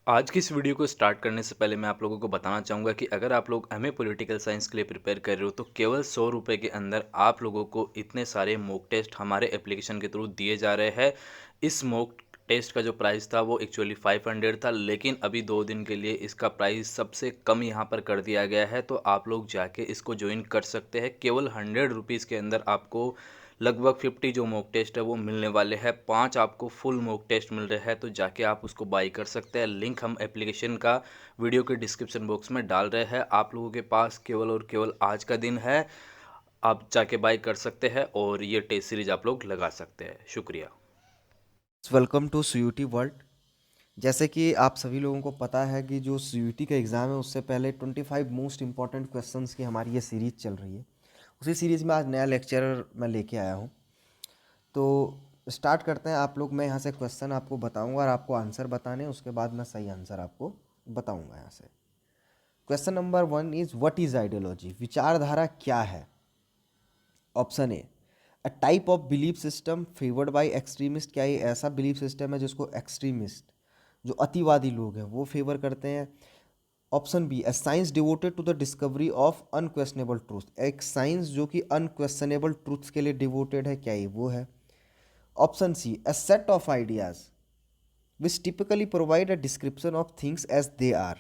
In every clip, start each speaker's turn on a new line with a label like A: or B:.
A: आज की इस वीडियो को स्टार्ट करने से पहले मैं आप लोगों को बताना चाहूँगा कि अगर आप लोग एमए पॉलिटिकल साइंस के लिए प्रिपेयर कर रहे हो तो केवल 100 रुपये के अंदर आप लोगों को इतने सारे मॉक टेस्ट हमारे एप्लीकेशन के थ्रू दिए जा रहे हैं। इस मॉक टेस्ट का जो प्राइस था वो एक्चुअली 500 था, लेकिन अभी 2 दिन के लिए इसका प्राइस सबसे कम यहाँ पर कर दिया गया है। तो आप लोग जाके इसको ज्वाइन कर सकते हैं। केवल 100 रुपीज़ के अंदर आपको लगभग 50 जो मॉक टेस्ट है वो मिलने वाले हैं। 5 आपको फुल मॉक टेस्ट मिल रहे हैं, तो जाके आप उसको बाई कर सकते हैं। लिंक हम एप्लीकेशन का वीडियो के डिस्क्रिप्शन बॉक्स में डाल रहे हैं। आप लोगों के पास केवल और केवल आज का दिन है, आप जाके बाई कर सकते हैं और ये टेस्ट सीरीज आप लोग लगा सकते हैं। शुक्रिया।
B: Welcome to CUT world. जैसे कि आप सभी लोगों को पता है कि जो सीयूटी का एग्ज़ाम है उससे पहले 25 मोस्ट इंपॉर्टेंट क्वेश्चंस की हमारी ये सीरीज़ चल रही है। उसी सीरीज़ में आज नया लेक्चर मैं लेके आया हूँ। तो स्टार्ट करते हैं। आप लोग, मैं यहाँ से क्वेश्चन आपको बताऊँगा और आपको आंसर बताने, उसके बाद मैं सही आंसर आपको बताऊँगा यहाँ से। Question number 1 is what is ideology? विचारधारा क्या है? Option A, a type of belief system favoured by extremist. क्या ये ऐसा बिलीफ सिस्टम है जिसको एक्सट्रीमिस्ट, जो अतिवादी लोग हैं, वो फेवर करते हैं? Option B, a science devoted to the discovery of unquestionable truth. एक साइंस जो कि अनक्वेश्चनेबल ट्रूथ्स के लिए डिवोटेड है, क्या ये वो है? Option C, a set of ideas which typically provide a description of things as they are,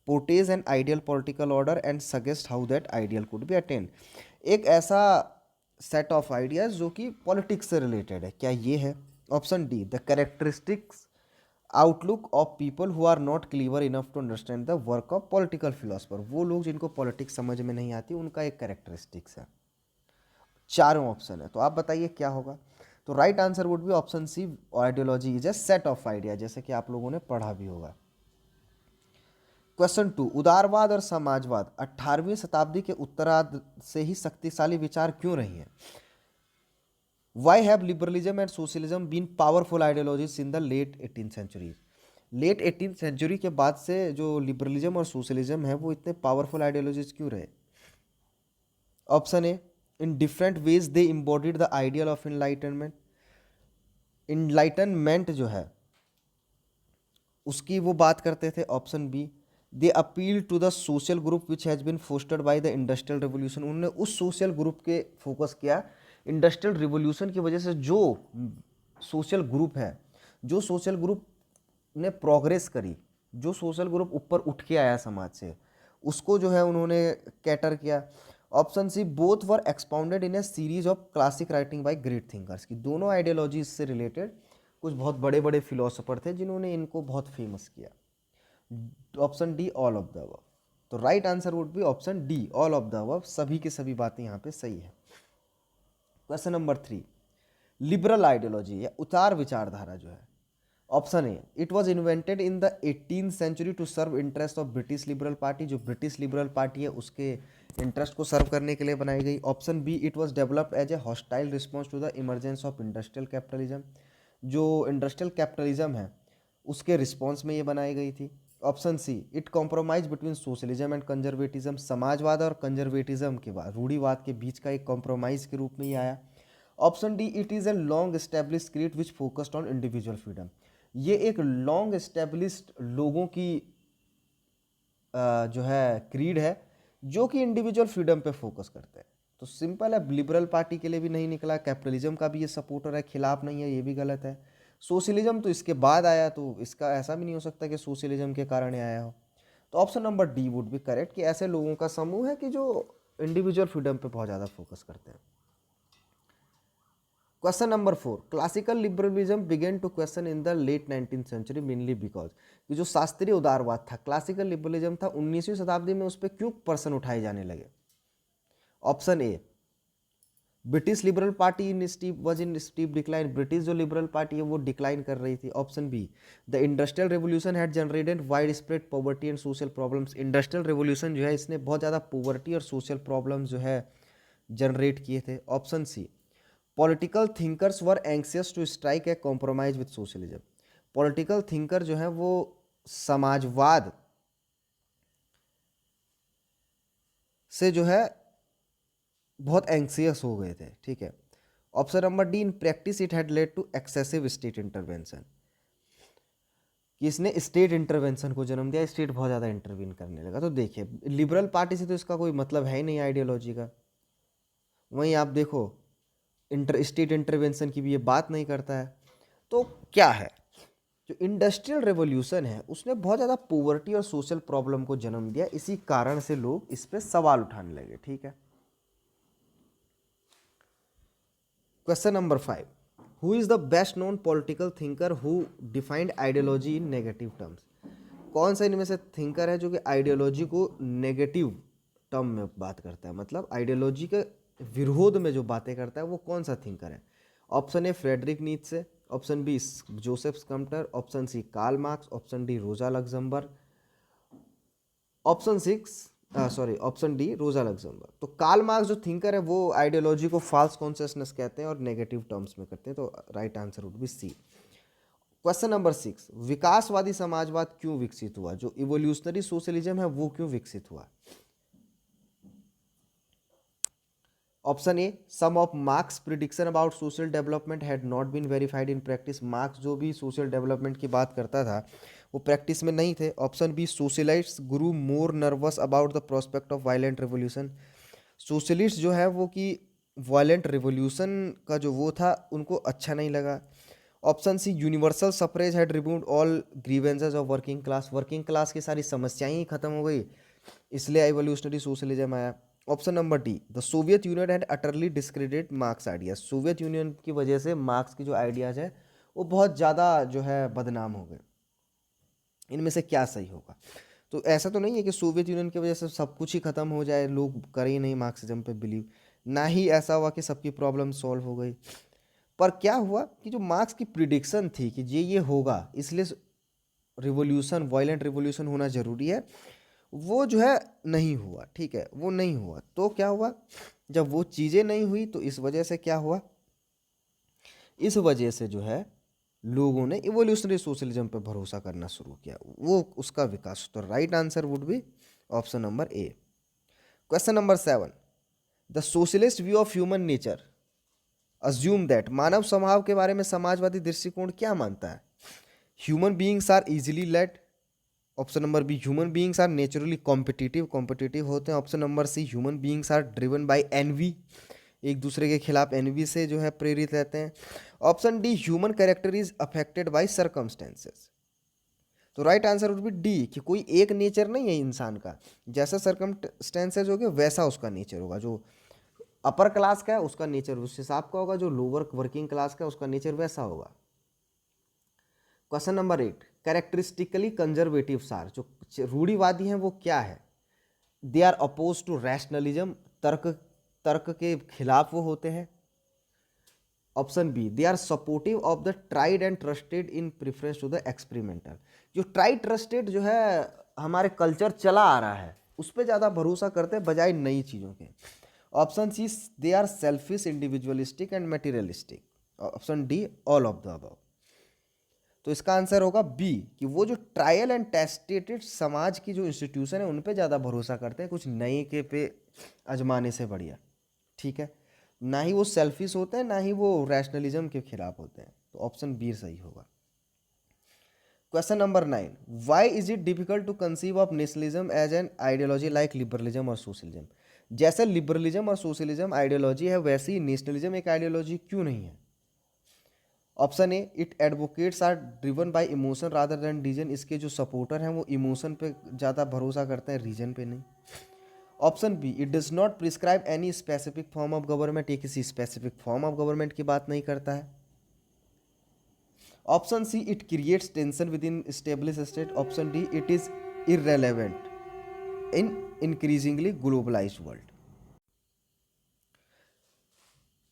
B: portrays an ideal political order and suggest how that ideal could be attained। एक ऐसा set of ideas जो कि politics से related है, क्या ये है? Option D, the characteristics outlook of people who are not clever enough to understand the work of political philosopher. वो लोग जिनको पॉलिटिक्स समझ में नहीं आती, उनका एक कैरेक्टरिस्टिक्स है। चारों ऑप्शन है, तो आप बताइए क्या होगा? तो right answer would be option C, ideology is a set of idea, जैसे कि आप लोगों ने पढ़ा भी होगा। क्वेश्चन 2, उदारवाद और समाजवाद 18वीं शताब्दी के उत्तरार्ध से ही शक्तिशाली विचार क्यों रही हैं? Why have liberalism and socialism been powerful ideologies in the late 18th century? Late 18th century के बाद से जो लिबरलिज्म और सोशलिज्म है वो इतने पावरफुल आइडियोलॉजीज क्यों रहे? Option A, in different ways they embodied the ideal of enlightenment. Enlightenment जो है उसकी वो बात करते थे। Option B, they appeal to the social group which has been fostered by the industrial revolution. उन्होंने उस सोशल ग्रुप के फोकस किया। इंडस्ट्रियल रिवोल्यूशन की वजह से जो सोशल ग्रुप है, जो सोशल ग्रुप ने प्रोग्रेस करी, जो सोशल ग्रुप ऊपर उठ के आया समाज से, उसको जो है उन्होंने कैटर किया। Option C, both were expounded in a series of classic writing by great thinkers. की दोनों आइडियोलॉजीज से रिलेटेड कुछ बहुत बड़े बड़े फिलोसोफर थे जिन्होंने इनको बहुत फेमस किया। Option D, all of the above. तो right answer would be option D, all of the above. सभी की सभी बातें यहाँ पे सही है। क्वेश्चन नंबर 3, लिबरल आइडियोलॉजी या उदार विचारधारा जो है। Option A, it was invented in the 18th century to serve interest of British Liberal Party. जो ब्रिटिश लिबरल पार्टी है उसके इंटरेस्ट को सर्व करने के लिए बनाई गई। Option B, it was developed as a hostile response to the emergence of industrial capitalism. जो इंडस्ट्रियल कैपिटलिज्म है उसके रिस्पॉन्स में ये बनाई गई थी। Option C, it compromise between socialism and conservatism. समाजवाद और कंजर्वेटिज्म के बाद रूढ़िवाद के बीच का एक कॉम्प्रोमाइज के रूप में ये आया। Option D, it is a long establish creed which focused on individual freedom. ये एक लॉन्ग एस्टेब्लिश्ड लोगों की जो है क्रीड है जो कि इंडिविजुअल फ्रीडम पे फोकस करते हैं। तो सिंपल है, लिबरल पार्टी के लिए भी नहीं निकला, कैपिटलिज्म का भी ये सपोर्टर है, खिलाफ नहीं है, ये भी गलत है। सोशलिज्म तो इसके बाद आया, तो इसका ऐसा भी नहीं हो सकता कि सोशलिज्म के कारण आया हो। तो option number D would B correct, कि ऐसे लोगों का समूह है कि जो इंडिविजुअल फ्रीडम पे बहुत ज़्यादा फोकस करते हैं। Question number 4, classical liberalism began to question in the late 19th century mainly because. कि जो शास्त्रीय उदारवाद था, क्लासिकल लिबरलिज्म था, 19वीं शताब्दी में उस पर क्यों प्रश्न उठाए जाने लगे? Option A, British Liberal Party in steep was in steep decline. British जो लिबरल पार्टी है वो डिक्लाइन कर रही थी। Option B, the industrial revolution had generated widespread poverty and social problems. Industrial revolution जो है इसने बहुत ज़्यादा पॉवर्टी और सोशल प्रॉब्लम्स जो है जनरेट किए थे। Option C, political thinkers were anxious to strike a compromise with socialism. Political thinker जो है वो समाजवाद से जो है बहुत एंक्सियस हो गए थे। ठीक है। Option number D, in practice it had led to excessive state intervention. कि इसने स्टेट इंटरवेंशन को जन्म दिया, स्टेट बहुत ज़्यादा इंटरवीन करने लगा। तो देखिए लिबरल पार्टी से तो इसका कोई मतलब है ही नहीं आइडियोलॉजी का। वहीं आप देखो स्टेट इंटरवेंशन की भी ये बात नहीं करता है। तो क्या है, जो इंडस्ट्रियल रेवोल्यूशन है उसने बहुत ज़्यादा पोवर्टी और सोशल प्रॉब्लम को जन्म दिया, इसी कारण से लोग इस पे सवाल उठाने लगे। ठीक है, question number 5, who is the best known political thinker who defined ideology in negative terms. कौन सा इनमें से थिंकर है जो कि आइडियोलॉजी को नेगेटिव टर्म में बात करता है, मतलब आइडियोलॉजी के विरोध में जो बातें करता है वो कौन सा थिंकर है। Option A Friedrich Nietzsche, option B Joseph Schumpeter, option C Karl Marx, option D Rosa Luxemburg, option D Rosa Luxemburg. तो कार्ल मार्क्स जो थिंकर है वो आइडियोलॉजी को फॉल्स कॉन्शियसनेस कहते हैं और नेगेटिव टर्म्स में करते हैं। तो right answer would be C. Question number 6, विकासवादी समाजवाद क्यों विकसित हुआ, जो इवोल्यूशनरी सोशलिज्म है वो क्यों विकसित हुआ। Option A, some of Marx prediction about social development had not been verified in practice. Marx जो भी सोशल डेवलपमेंट की बात करता था वो प्रैक्टिस में नहीं थे। Option B, socialists grew more nervous about the prospect of violent revolution. Socialist जो है वो कि वायलेंट रिवोल्यूशन का जो वो था उनको अच्छा नहीं लगा। Option C, universal suffrage had removed all grievances of working class. Working class की सारी समस्याएं ही खत्म हो गई, इसलिए एवोल्यूशनरी सोशलिज्म आया। Option number D, the Soviet Union had utterly discredit Marx ideas. Soviet Union की वजह से मार्क्स की जो आइडियाज है वो बहुत ज़्यादा जो है बदनाम हो गए। इनमें से क्या सही होगा। तो ऐसा तो नहीं है कि सोवियत यूनियन की वजह से सब कुछ ही खत्म हो जाए, लोग करें ही नहीं मार्क्सिज्म पे बिलीव, ना ही ऐसा हुआ कि सबकी प्रॉब्लम सॉल्व हो गई। पर क्या हुआ कि जो मार्क्स की प्रिडिक्शन थी कि ये होगा, इसलिए रिवोल्यूशन, वायलेंट रिवोल्यूशन होना जरूरी है, वो जो है नहीं हुआ। ठीक है, वो नहीं हुआ। तो क्या हुआ, जब वो चीज़ें नहीं हुई तो इस वजह से क्या हुआ, इस वजह से जो है लोगों ने इवोल्यूशनरी सोशलिज्म पे भरोसा करना शुरू किया, वो उसका विकास। तो right answer would be option number A. Question number 7, the socialist view of human nature assume that. मानव स्वभाव के बारे में समाजवादी दृष्टिकोण क्या मानता है। Human beings are easily led. Option number B, human beings are naturally competitive होते हैं। Option number C, human beings are driven by envy, एक दूसरे के खिलाफ एनवी से जो है प्रेरित रहते हैं। Option D, human character is affected by circumstances. तो right answer would be D, कि कोई एक नेचर नहीं है इंसान का, जैसा सर्कमस्टेंसेस होगा वैसा उसका नेचर होगा। जो अपर क्लास का है उसका नेचर उस हिसाब का होगा, जो लोअर वर्किंग क्लास का है उसका नेचर वैसा होगा। क्वेश्चन नंबर 8, कैरेक्टरिस्टिकली कंजर्वेटिव सार, जो रूढ़िवादी हैं वो क्या है। They are oppose to rationalism, तर्क के खिलाफ वो होते हैं। Option B, they are supportive of the tried and trusted in preference to the experimental. जो ट्राइड ट्रस्टेड जो है हमारे कल्चर चला आ रहा है उस पर ज़्यादा भरोसा करते हैं बजाय नई चीज़ों के। Option C, they are selfish, individualistic and materialistic. Option D, all of the above. तो इसका आंसर होगा बी, कि वो जो ट्रायल एंड टेस्टेड समाज की जो इंस्टीट्यूशन है उन पे ज़्यादा भरोसा करते हैं, कुछ नए के पे आजमाने से बढ़िया। ठीक है, ना ही वो सेल्फिश होते हैं ना ही वो रैशनलिज्म के खिलाफ होते हैं। तो ऑप्शन बी सही होगा। Question number 9, why is it difficult to conceive of nationalism as an ideology like liberalism और सोशलिज्म। जैसे लिबरलिज्म और सोशलिज्म आइडियोलॉजी है वैसे ही नेशनलिज्म एक आइडियोलॉजी क्यों नहीं है। Option A, it advocates are driven by emotion rather than reason. इसके जो सपोर्टर हैं वो इमोशन पे ज़्यादा भरोसा करते हैं, रीजन पे नहीं। Option B, it does not prescribe any specific form of government. ये किसी स्पेसिफिक फॉर्म ऑफ गवर्नमेंट की बात नहीं करता है। Option C, it creates tension within establish state. Option D, it is irrelevant in increasingly globalised world.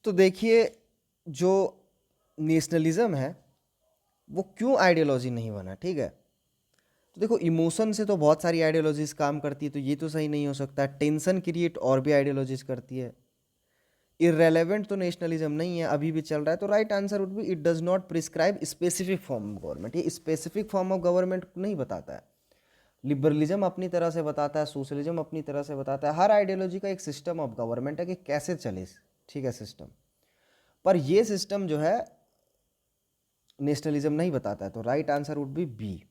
B: तो देखिए जो नेशनलिज्म है वो क्यों आइडियोलॉजी नहीं बना। ठीक है, तो देखो इमोशन से तो बहुत सारी आइडियोलॉजीज काम करती है, तो ये तो सही नहीं हो सकता। टेंशन क्रिएट और भी आइडियोलॉजीज करती है। इररेलेवेंट तो नेशनलिज्म नहीं है, अभी भी चल रहा है। तो right answer would B, it does not prescribe specific form of government. ये स्पेसिफिक फॉर्म ऑफ गवर्नमेंट नहीं बताता है। लिबरलिज्म अपनी तरह से बताता है, सोशलिज्म अपनी तरह से बताता है। हर आइडियोलॉजी का एक सिस्टम ऑफ गवर्नमेंट है कि कैसे चले, ठीक है, सिस्टम। पर ये सिस्टम जो है नेशनलिज्म नहीं बताता है। तो right answer would be B.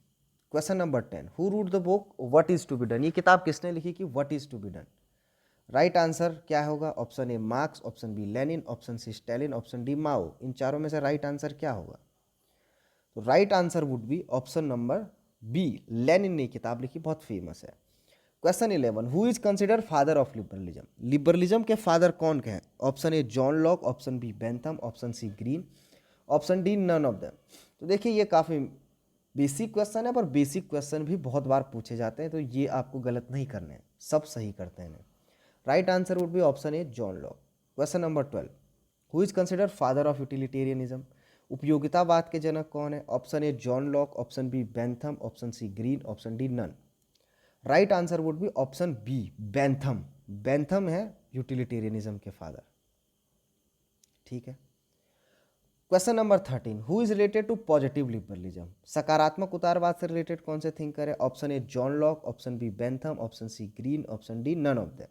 B: Question number 10, who wrote the book what is to be done? ये किताब किसने लिखी कि what is to be done? Right answer क्या होगा? Option A Marx, option B Lenin, option C Stalin, option D Mao. इन चारों में से राइट आंसर क्या होगा? तो right answer would be option number B, Lenin ने किताब लिखी, बहुत फेमस है। Question 11, who is consider father of liberalism? Liberalism के फादर कौन के हैं? Option A John Locke, option B Bentham, option C Green, option D none of them. तो देखिए ये काफ़ी बेसिक क्वेश्चन है, पर बेसिक क्वेश्चन भी बहुत बार पूछे जाते हैं, तो ये आपको गलत नहीं करने हैं, सब सही करते हैं। Right answer would be option A John Locke. Question number 12, who is consider father of utilitarianism? उपयोगितावाद के जनक कौन है? Option A John Locke, option B Bentham, option C Green, option D none. Right answer would be option B Bentham. Bentham है utilitarianism के father. ठीक है। Question number 13, who is related to positive liberalism? सकारात्मक उदारवाद से related कौन से thinker है? Option A John Locke, option B Bentham, option C Green, option D none of them.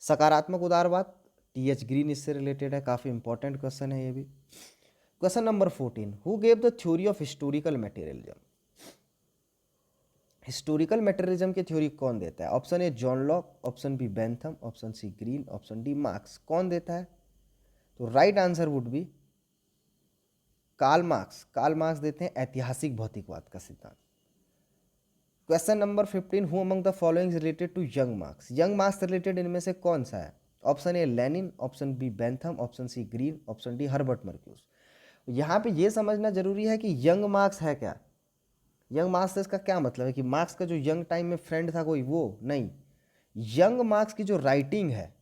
B: सकारात्मक उदारवाद टी.एच. ग्रीन इससे रिलेटेड है, काफी इंपॉर्टेंट क्वेश्चन है ये भी। Question number 14, who gave the theory of historical materialism? Historical materialism की theory कौन देता है? Option A John Locke, option B Bentham, option C Green, option D Marx. कौन देता है? तो right answer would be Karl Marx. Karl marks देते हैं ऐतिहासिक भौतिकवाद का सिद्धांत। Question number 15, who among the following related to young Marx? Young Marx related इनमें से कौन सा है? Option A Lenin, option B Bentham, option C Green, option D Herbert Marcuse. यहाँ पे ये समझना जरूरी है कि यंग मार्क्स है क्या। यंग मार्क्स से इसका क्या मतलब है कि मार्क्स का जो यंग टाइम में फ्रेंड था कोई, वो नहीं। यंग मार्क्स की जो राइटिंग है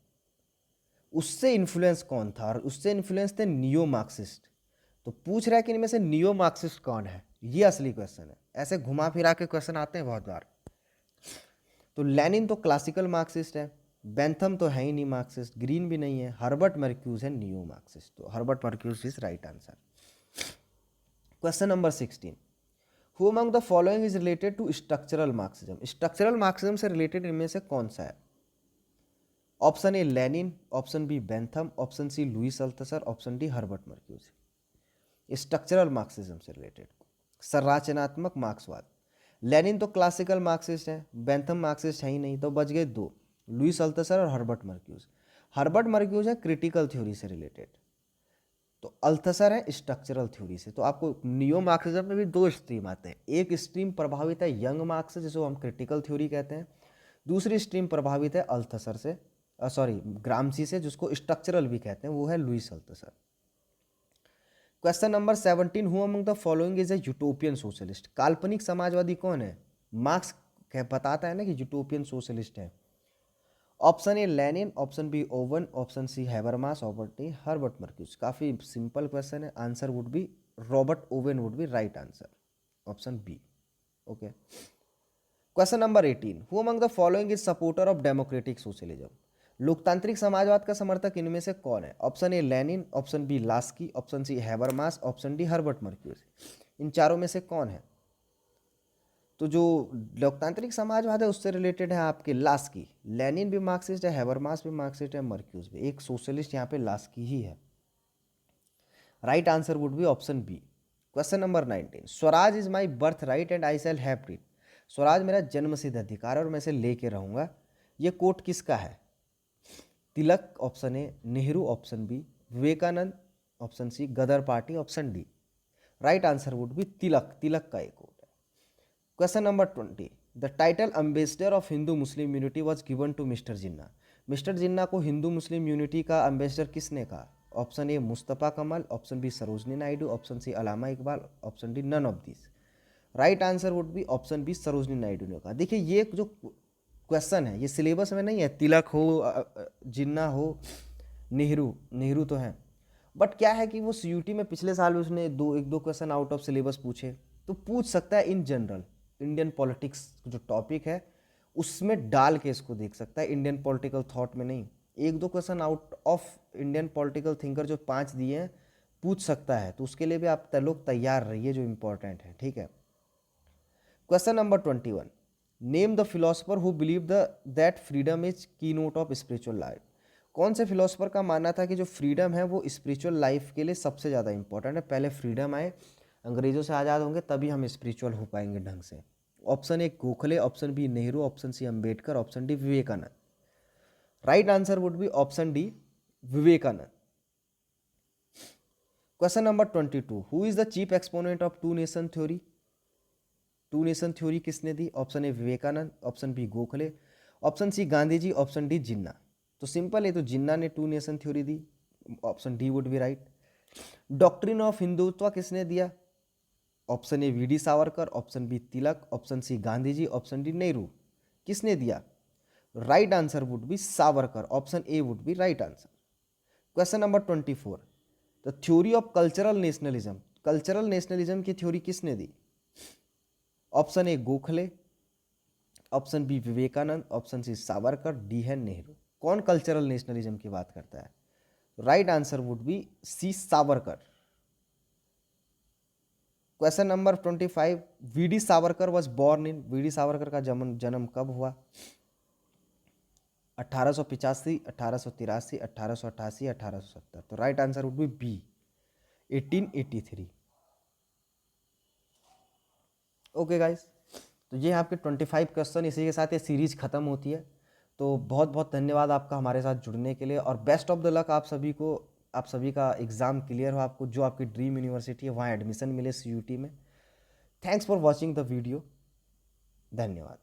B: उससे इन्फ्लुएंस कौन था? और उससे इन्फ्लुएंस थे नियो मार्क्सिस्ट। तो पूछ रहा है कि इनमें से नियो मार्क्सिस्ट कौन है, ये असली क्वेश्चन है। ऐसे घुमा फिरा के क्वेश्चन आते हैं बहुत बार। तो लेनिन तो क्लासिकल मार्क्सिस्ट है, बेंथम तो है ही नहीं मार्क्सिस्ट, ग्रीन भी नहीं है, हर्बर्ट मर्क्यूज है नियो मार्क्सिस्ट। तो Herbert Marcuse is right answer. Question number 16, who among the following is related to structural Marxism? Structural Marxism से रिलेटेड इनमें से कौन सा है? Option A Lenin, option B Bentham, option C Louis Althusser, option D Herbert Marcuse. Structural Marxism से related संरचनात्मक मार्क्सवाद। Lenin तो क्लासिकल मार्क्सिस्ट है, बेंथम मार्क्सिस्ट है ही नहीं, तो बच गए दो, लुईस अल्थसर और हर्बर्ट मर्क्यूज। हर्बर्ट मर्क्यूज है क्रिटिकल थ्योरी से रिलेटेड, तो अल्थसर है स्ट्रक्चरल थ्योरी से। तो आपको नियो मार्क्सिज्म में भी दो स्ट्रीम आते हैं। एक स्ट्रीम प्रभावित है यंग मार्क्स से, जिसको हम क्रिटिकल थ्योरी कहते हैं। दूसरी स्ट्रीम प्रभावित है अल्थसर से, ग्रामसी से, जिसको स्ट्रक्चरल भी कहते हैं, वो है Louis Althusser. Question number 17, who among the following is a utopian socialist? काल्पनिक समाजवादी कौन है? मार्क्स बताता है ना कि यूटोपियन सोशलिस्ट है। Option A Lenin, option B Owen, option C Habermas, option D Herbert Marcuse. काफी सिंपल क्वेश्चन है, answer would be Robert Owen would be right answer, option B. Okay. Question number 18, who among the following is supporter of democratic socialism? लोकतांत्रिक समाजवाद का समर्थक इनमें से कौन है? Option A Lenin, option B Laski, option C Habermas, option D Herbert Marcuse. इन चारों में से कौन है? तो जो लोकतांत्रिक समाजवाद है उससे रिलेटेड है आपके लास्की। लेनिन भी मार्क्सिस्ट है, हैबरमास भी मार्क्सिस्ट है, मर्क्यूज भी। एक सोशलिस्ट यहाँ पे लास्की ही है। Right answer would be option B. Question number 19, Swaraj is my birthright and I shall have it? Swaraj मेरा जन्मसिद्ध अधिकार है और मैं इसे लेके रहूंगा। ये कोट किसका है? Tilak option A, Nehru option B, Vivekananda option C, Ghadar party option D. Right answer would be Tilak. Tilak का एक कोट है। Question number 20, the title ambassador of Hindu Muslim unity was given to mister Jinnah? Mister Jinnah को हिंदू मुस्लिम यूनिटी का ambassador किसने कहा? Option A Mustafa Kemal, option B Sarojini Naidu, option C Allama Iqbal, option D none of this. Right answer would be option B Sarojini Naidu ने कहा। देखिए ये जो question है ये सिलेबस में नहीं है, तिलक हो, जिन्ना हो, नेहरू तो है, बट क्या है कि वो सीयूटी में पिछले साल भी उसने एक दो क्वेश्चन आउट ऑफ सिलेबस पूछे, तो पूछ सकता है इन जनरल इंडियन पॉलिटिक्स जो टॉपिक है उसमें डाल के इसको देख सकता है, इंडियन पॉलिटिकल थॉट में नहीं। एक दो question out of Indian political thinker जो 5 दिए हैं पूछ सकता है, तो उसके लिए भी आप लोग तैयार रहिए, जो इंपॉर्टेंट है। ठीक है। Question number 21, name the philosopher who believe that freedom is की नोट ऑफ स्पिरिचुअल लाइफ? कौन से फिलोसफर का मानना था कि जो फ्रीडम है वो स्पिरिचुअल लाइफ के लिए सबसे ज़्यादा इंपॉर्टेंट है? पहले फ्रीडम आए, अंग्रेजों से आज़ाद होंगे तभी हम स्पिरिचुअल हो पाएंगे ढंग से। Option A Gokhale, option B Nehru, option C Ambedkar, option D Vivekananda. Right answer would be option D Vivekananda. Question number 22. Who is the chief exponent of two nation theory? Two nation theory किसने दी? Option A Vivekananda, option B Gokhale, option C Gandhi ji, option D Jinnah. तो simple है, तो जिन्ना ने two nation theory दी. Option D would be right. Doctrine of Hindutva किसने दिया? Option A V D Savarkar, option B Tilak, option C Gandhi ji, option D Nehru. किसने दिया? Right answer would be Savarkar. Option A would be right answer. Question number 24. The theory of cultural nationalism. Cultural nationalism की theory किसने दी? Option A Gokhale, option B Vivekananda, option C Savarkar, D है नेहरू. कौन cultural nationalism की बात करता है? Right answer would be C Savarkar. Question number 25. V D Savarkar was born in. V D Savarkar का जन्म कब हुआ? 1885, 1883, 1888, 1870. तो right answer would be B 1883. Okay guys, तो ये आपके 25 क्वेश्चन. इसी के साथ ये सीरीज खत्म होती है. तो बहुत बहुत धन्यवाद आपका हमारे साथ जुड़ने के लिए, और बेस्ट ऑफ द लक आप सभी को. आप सभी का एग्ज़ाम क्लियर हो, आपको जो आपकी ड्रीम यूनिवर्सिटी है वहाँ एडमिशन मिले CUT में. Thanks for watching the video. धन्यवाद.